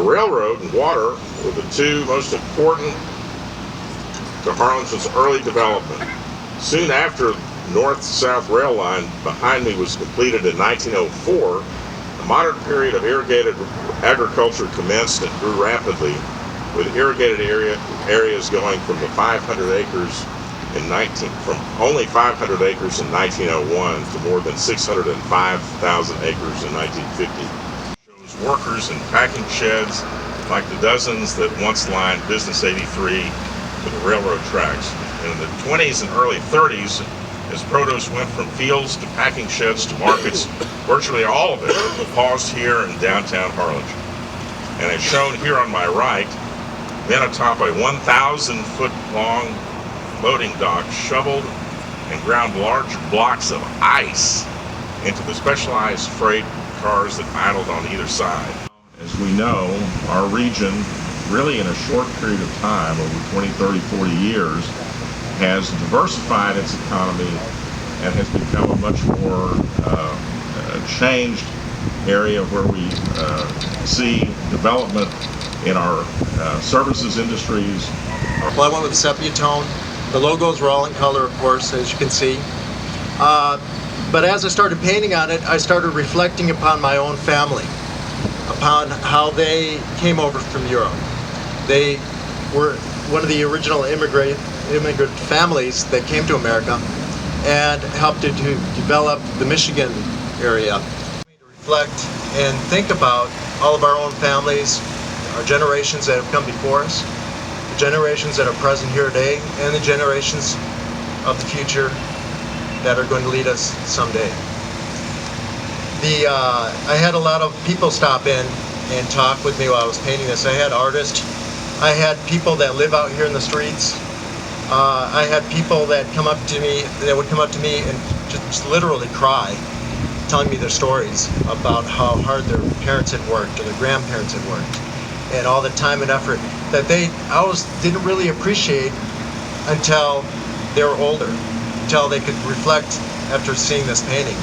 railroad and water were the two most important to Harlingen's early development. Soon after north-south rail line behind me was completed in 1904, a modern period of irrigated agriculture commenced and grew rapidly, with irrigated areas going from the 500 acres from only 500 acres in 1901 to more than 605,000 acres in 1950. Shows workers in packing sheds like the dozens that once lined Business 83 with the railroad tracks. And in the 20s and early 30s, as produce went from fields to packing sheds to markets, virtually all of it paused here in downtown Harlingen. And as shown here on my right, then atop a 1,000-foot long loading dock shoveled and ground large blocks of ice into the specialized freight cars that idled on either side. As we know, our region, really in a short period of time, over 20, 30, 40 years, has diversified its economy and has become a much more changed area where we see development in our services industries. Well, I went with sepia tone. The logos were all in color, of course, as you can see. But as I started painting on it, I started reflecting upon my own family, upon how they came over from Europe. They were one of the original immigrant families that came to America and helped to develop the Michigan area. To reflect and think about all of our own families, our generations that have come before us, the generations that are present here today, and the generations of the future that are going to lead us someday. I had a lot of people stop in and talk with me while I was painting this. I had artists, I had people that live out here in the streets. I had people that would come up to me and just literally cry, telling me their stories about how hard their parents had worked or their grandparents had worked, and all the time and effort that they always didn't really appreciate until they were older, until they could reflect after seeing this painting.